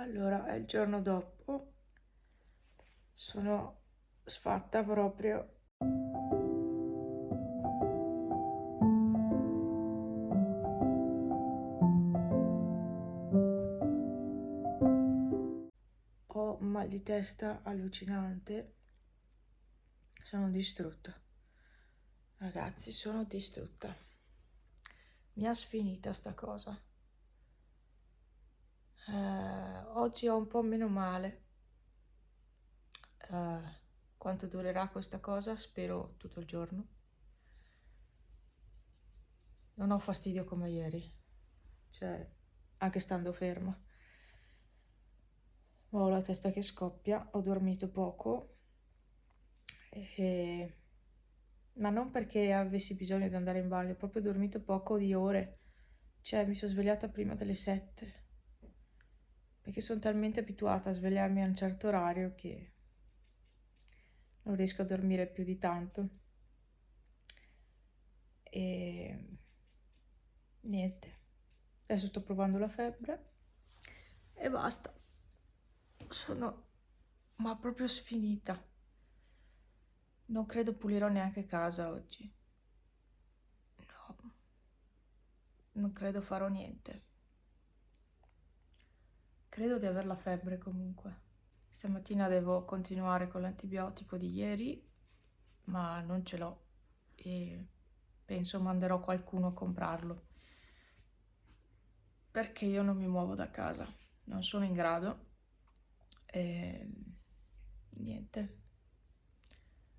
Allora, è il giorno dopo, sono sfatta proprio. Ho un mal di testa allucinante, sono distrutta. Ragazzi, sono distrutta. Mi ha sfinita sta cosa. Oggi ho un po' meno male. Quanto durerà questa cosa? Spero tutto il giorno. Non ho fastidio come ieri, cioè anche stando ferma. Ho la testa che scoppia, ho dormito poco, ma non perché avessi bisogno di andare in bagno, ho proprio dormito poco di ore. Cioè mi sono svegliata prima delle 7, perché sono talmente abituata a svegliarmi a un certo orario che non riesco a dormire più di tanto. E niente, adesso sto provando la febbre e basta. Sono ma proprio sfinita. Non credo pulirò neanche casa oggi. No, non credo farò niente. Credo di aver la febbre comunque. Stamattina devo continuare con l'antibiotico di ieri, ma non ce l'ho e penso manderò qualcuno a comprarlo. Perché io non mi muovo da casa, non sono in grado e niente.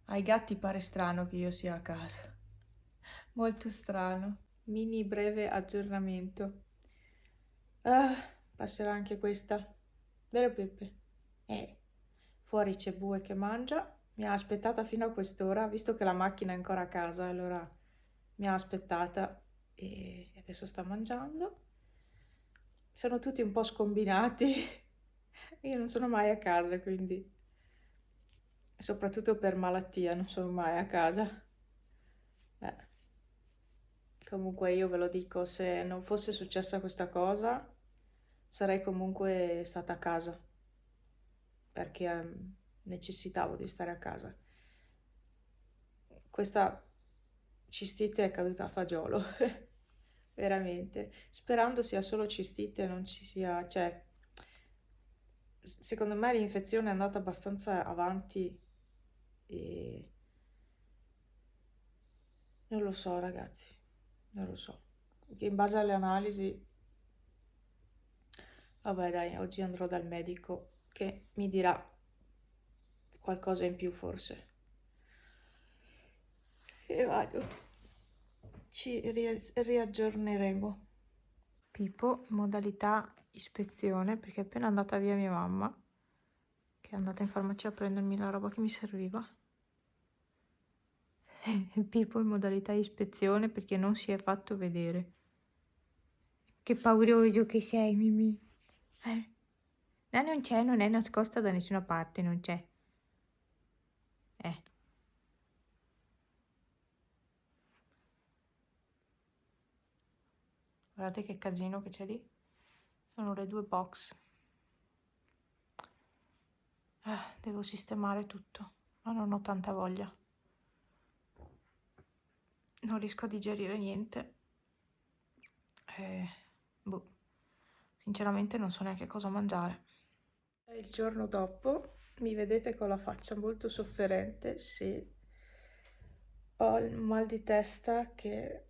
Ai gatti pare strano che io sia a casa. Molto strano. Mini breve aggiornamento. Passerà anche questa. Vero Peppe? Fuori c'è Bue che mangia. Mi ha aspettata fino a quest'ora, visto che la macchina è ancora a casa, allora mi ha aspettata e adesso sta mangiando. Sono tutti un po' scombinati. Io non sono mai a casa, quindi soprattutto per malattia non sono mai a casa. Comunque io ve lo dico, se non fosse successa questa cosa, sarei comunque stata a casa, perché necessitavo di stare a casa. Questa cistite è caduta a fagiolo, veramente. Sperando sia solo cistite, non ci sia, cioè, secondo me l'infezione è andata abbastanza avanti e non lo so, ragazzi, non lo so. Perché in base alle analisi, vabbè, dai, oggi andrò dal medico che mi dirà qualcosa in più forse. E vado. Ci riaggiorneremo. Pippo in modalità ispezione perché è appena andata via mia mamma, che è andata in farmacia a prendermi la roba che mi serviva. Pippo in modalità ispezione perché non si è fatto vedere. Che pauroso che sei, Mimì. No, non c'è, non è nascosta da nessuna parte, non c'è. Guardate che casino che c'è lì. Sono le 2 box. Devo sistemare tutto, ma non ho tanta voglia. Non riesco a digerire niente. Boh. Sinceramente non so neanche cosa mangiare. È il giorno dopo, mi vedete con la faccia molto sofferente, sì. Ho il mal di testa che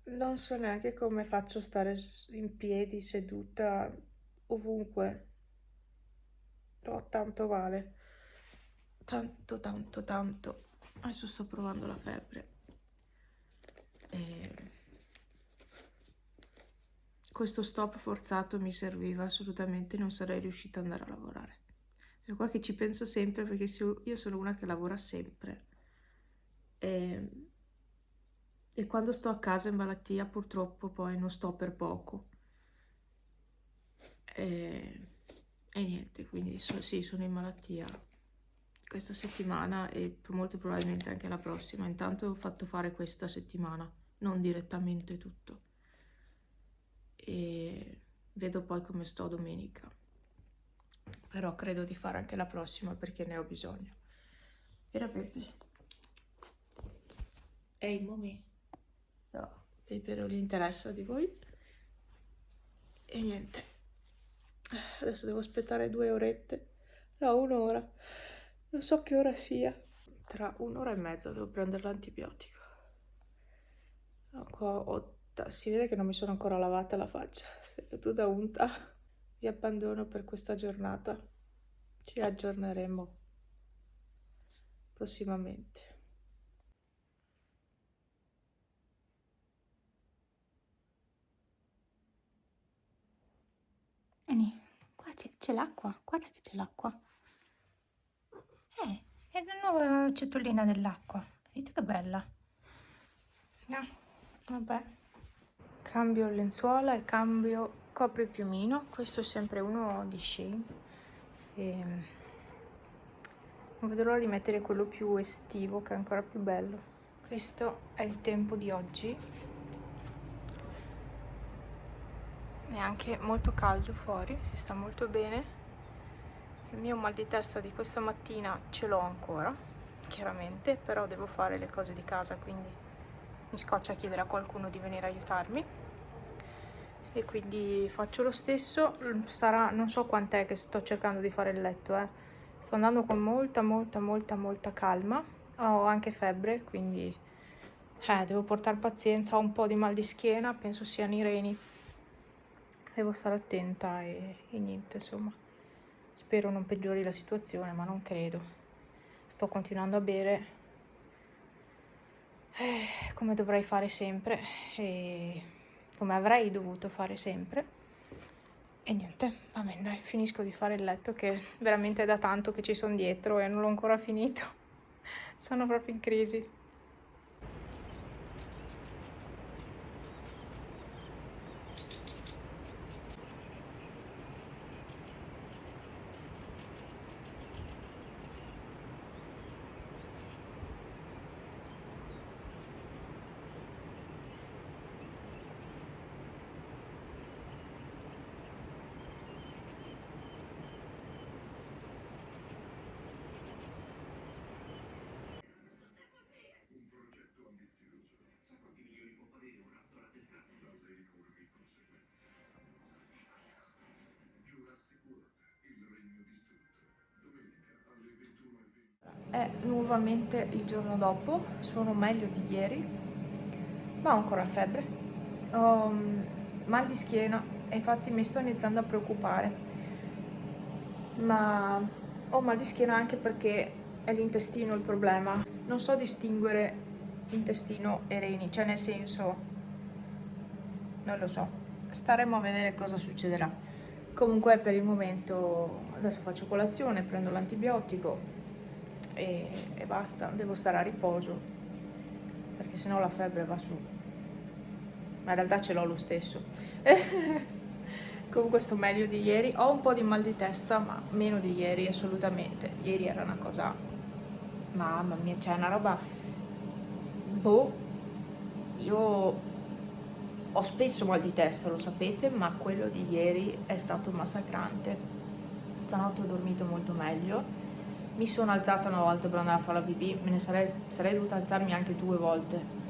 non so neanche come faccio a stare in piedi, seduta, ovunque. Ho tanto male. Tanto, tanto, tanto. Adesso sto provando la febbre. Questo stop forzato mi serviva assolutamente, non sarei riuscita ad andare a lavorare. Sono qua che ci penso sempre perché io sono una che lavora sempre. E quando sto a casa in malattia purtroppo poi non sto per poco. E niente, quindi sì, sono in malattia questa settimana e molto probabilmente anche la prossima. Intanto ho fatto fare questa settimana, non direttamente tutto. E vedo poi come sto domenica. però credo di fare anche la prossima perché ne ho bisogno. Era Pepe. È il momento. No, Pepe non gli interessa di voi. E niente. Adesso devo aspettare 2 orette. No, 1 ora. Non so che ora sia. Tra 1 ora e mezza devo prendere l'antibiotico. Si vede che non mi sono ancora lavata la faccia. È tutta unta. Vi abbandono per questa giornata. Ci aggiorneremo prossimamente. Vieni, qua c'è l'acqua, guarda che c'è l'acqua. È la nuova ciottolina dell'acqua. Vedete che bella? No, vabbè. Cambio lenzuola e cambio copripiumino. Questo è sempre uno di Shein. Non vedo l'ora di mettere quello più estivo, che è ancora più bello. Questo è il tempo di oggi. È anche molto caldo fuori, si sta molto bene. Il mio mal di testa di questa mattina ce l'ho ancora, chiaramente, però devo fare le cose di casa, quindi mi scoccia chiedere a qualcuno di venire a aiutarmi. E quindi faccio lo stesso. Sarà, non so quant'è che sto cercando di fare il letto, Sto andando con molta calma. Ho anche febbre, quindi devo portare pazienza. Ho un po' di mal di schiena, penso siano i reni. Devo stare attenta e niente, insomma. Spero non peggiori la situazione, ma non credo. Sto continuando a bere come dovrei fare sempre e come avrei dovuto fare sempre. E niente, va bene, dai, finisco di fare il letto che veramente è da tanto che ci sono dietro e non l'ho ancora finito. Sono proprio in crisi. È nuovamente il giorno dopo, sono meglio di ieri, ma ho ancora febbre. Ho mal di schiena e infatti mi sto iniziando a preoccupare. Ma ho mal di schiena anche perché è l'intestino il problema. Non so distinguere intestino e reni, cioè nel senso, non lo so. Staremo a vedere cosa succederà. Comunque per il momento adesso faccio colazione, prendo l'antibiotico e basta, devo stare a riposo perché sennò la febbre va su. Ma in realtà ce l'ho lo stesso. Comunque sto meglio di ieri, ho un po' di mal di testa, ma meno di ieri assolutamente. Ieri era una cosa, mamma mia, c'è una roba, boh, io ho spesso mal di testa, lo sapete, ma quello di ieri è stato massacrante. Stanotte ho dormito molto meglio, mi sono alzata una volta per andare a fare la pipì, sarei dovuta alzarmi anche 2 volte.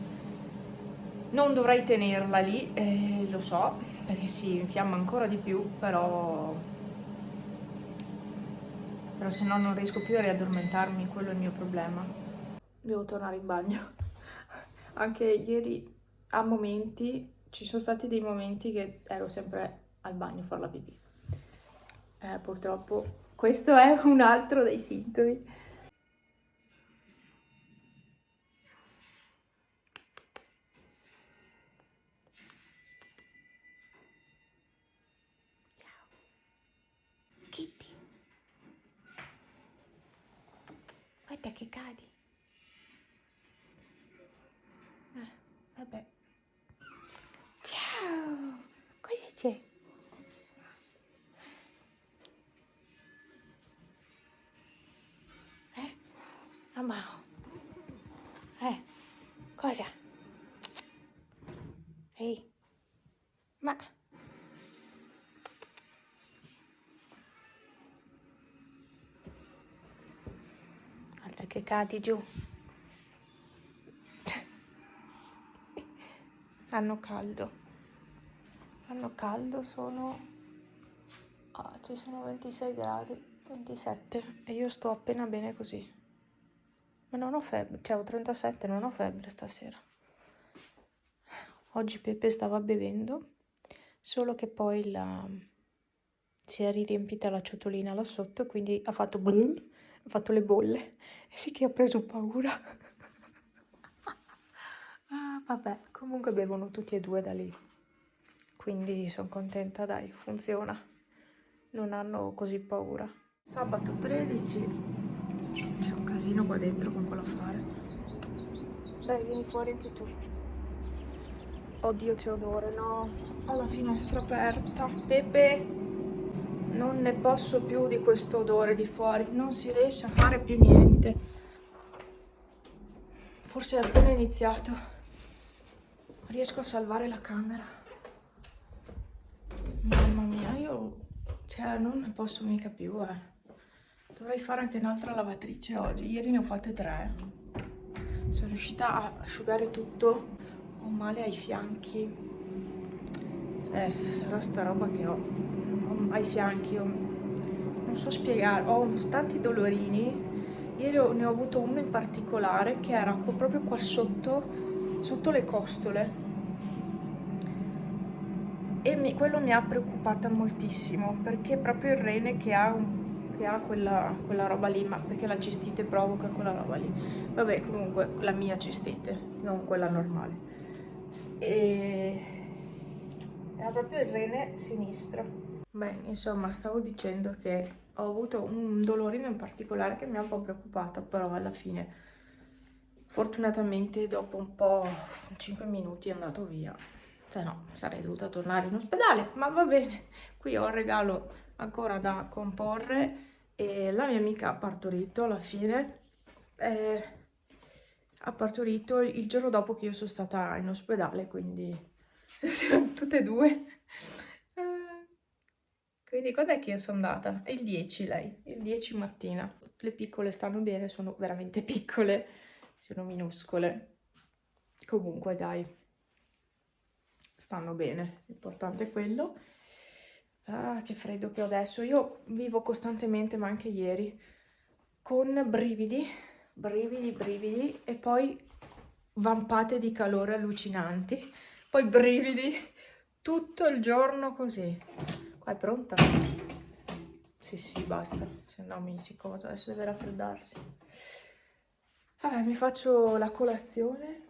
Non dovrei tenerla lì, lo so, perché si infiamma ancora di più, però se no non riesco più a riaddormentarmi, quello è il mio problema. Devo tornare in bagno. Anche ieri a momenti, ci sono stati dei momenti che ero sempre al bagno a fare la pipì. Purtroppo questo è un altro dei sintomi. Kitty, guarda che cadi. Vabbè. Ciao, cosa c'è? Amao. Cosa? Ehi, ma che cadi giù. Hanno caldo, ci sono 26 gradi, 27 e io sto appena bene così. Ma non ho febbre, cioè ho 37, non ho febbre stasera. Oggi Peppe stava bevendo, solo che poi si è riempita la ciotolina là sotto, quindi ha fatto le bolle e sì che ho preso paura. Vabbè, comunque bevono tutti e due da lì, quindi sono contenta, dai, funziona, non hanno così paura. Sabato 13, c'è un casino qua dentro con quell'affare. Dai, vieni fuori anche tu. Oddio, c'è odore, no, ho la finestra aperta. Pepe, non ne posso più di questo odore di fuori, non si riesce a fare più niente. Forse è appena iniziato. Riesco a salvare la camera. Mamma mia, cioè, non ne posso mica più, Dovrei fare anche un'altra lavatrice oggi. Ieri ne ho fatte 3. Sono riuscita a asciugare tutto. Ho male ai fianchi. Sarà sta roba che ho ai fianchi. Non so spiegare. Ho tanti dolorini. Ieri ne ho avuto uno in particolare che era proprio qua sotto le costole. E quello mi ha preoccupata moltissimo, perché proprio il rene che ha quella roba lì, ma perché la cistite provoca quella roba lì. Vabbè, comunque la mia cistite, non quella normale. E era proprio il rene sinistro. Beh, insomma, stavo dicendo che ho avuto un dolorino in particolare che mi ha un po' preoccupata, però alla fine, fortunatamente, dopo un po', 5 minuti è andato via. Se no, sarei dovuta tornare in ospedale, ma va bene. Qui ho un regalo ancora da comporre e la mia amica ha partorito alla fine. Ha partorito il giorno dopo che io sono stata in ospedale, quindi siamo tutte e due. Quindi quando è che io sono andata? Il 10 lei, il 10 mattina. Le piccole stanno bene, sono veramente piccole, sono minuscole. Comunque dai, stanno bene, l'importante è quello. Ah, che freddo che ho adesso. Io vivo costantemente, ma anche ieri, con brividi e poi vampate di calore allucinanti, poi brividi tutto il giorno così. Qua è pronta? Sì, basta, se no mi si cosa, adesso deve raffreddarsi. Vabbè, mi faccio la colazione,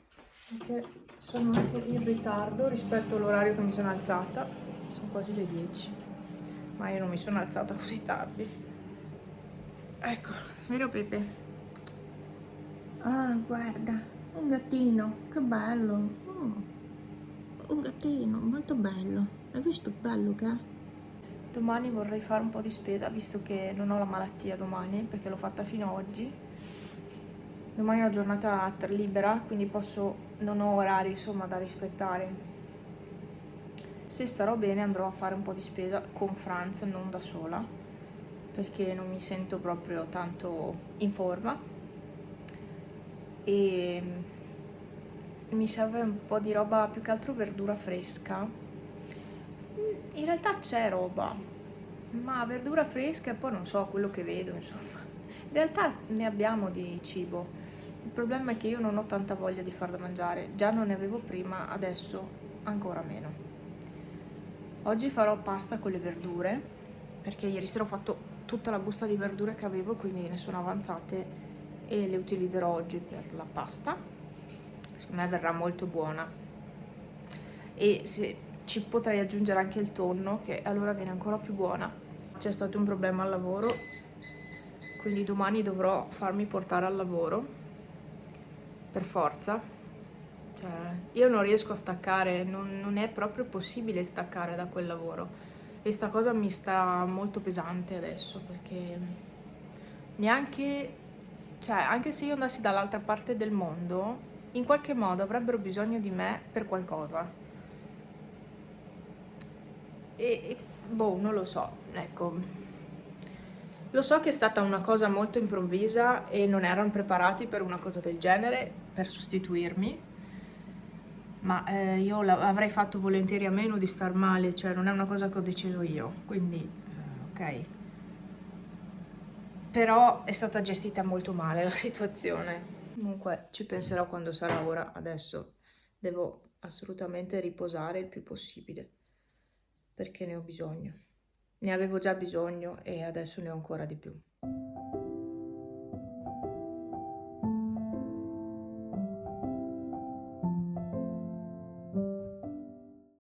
perché sono anche in ritardo rispetto all'orario che mi sono alzata. Sono quasi le 10, ma io non mi sono alzata così tardi. Ecco, vero Pepe? Ah, guarda, un gattino, che bello. Un gattino, molto bello. Hai visto che bello che è? Domani vorrei fare un po' di spesa, visto che non ho la malattia domani, perché l'ho fatta fino ad oggi. Domani è una giornata libera, quindi non ho orari insomma da rispettare. Se starò bene andrò a fare un po' di spesa con Franz, non da sola, perché non mi sento proprio tanto in forma e mi serve un po' di roba, più che altro verdura fresca. In realtà c'è roba, ma verdura fresca e poi non so quello che vedo, insomma. In realtà ne abbiamo di cibo. Il problema è che io non ho tanta voglia di far da mangiare. Già non ne avevo prima, adesso ancora meno. Oggi farò pasta con le verdure, perché ieri sera ho fatto tutta la busta di verdure che avevo, quindi ne sono avanzate e le utilizzerò oggi per la pasta. Secondo me verrà molto buona. E se ci potrei aggiungere anche il tonno, che allora viene ancora più buona. C'è stato un problema al lavoro, quindi domani dovrò farmi portare al lavoro, per forza. Cioè, io non riesco a staccare, non è proprio possibile staccare da quel lavoro. E sta cosa mi sta molto pesante adesso, perché neanche, cioè, anche se io andassi dall'altra parte del mondo, in qualche modo avrebbero bisogno di me per qualcosa. Boh, non lo so, ecco. Lo so che è stata una cosa molto improvvisa e non erano preparati per una cosa del genere, per sostituirmi, ma io avrei fatto volentieri a meno di star male, cioè non è una cosa che ho deciso io, quindi ok. Però è stata gestita molto male la situazione. Comunque ci penserò quando sarà ora, adesso devo assolutamente riposare il più possibile, perché ne ho bisogno. Ne avevo già bisogno e adesso ne ho ancora di più.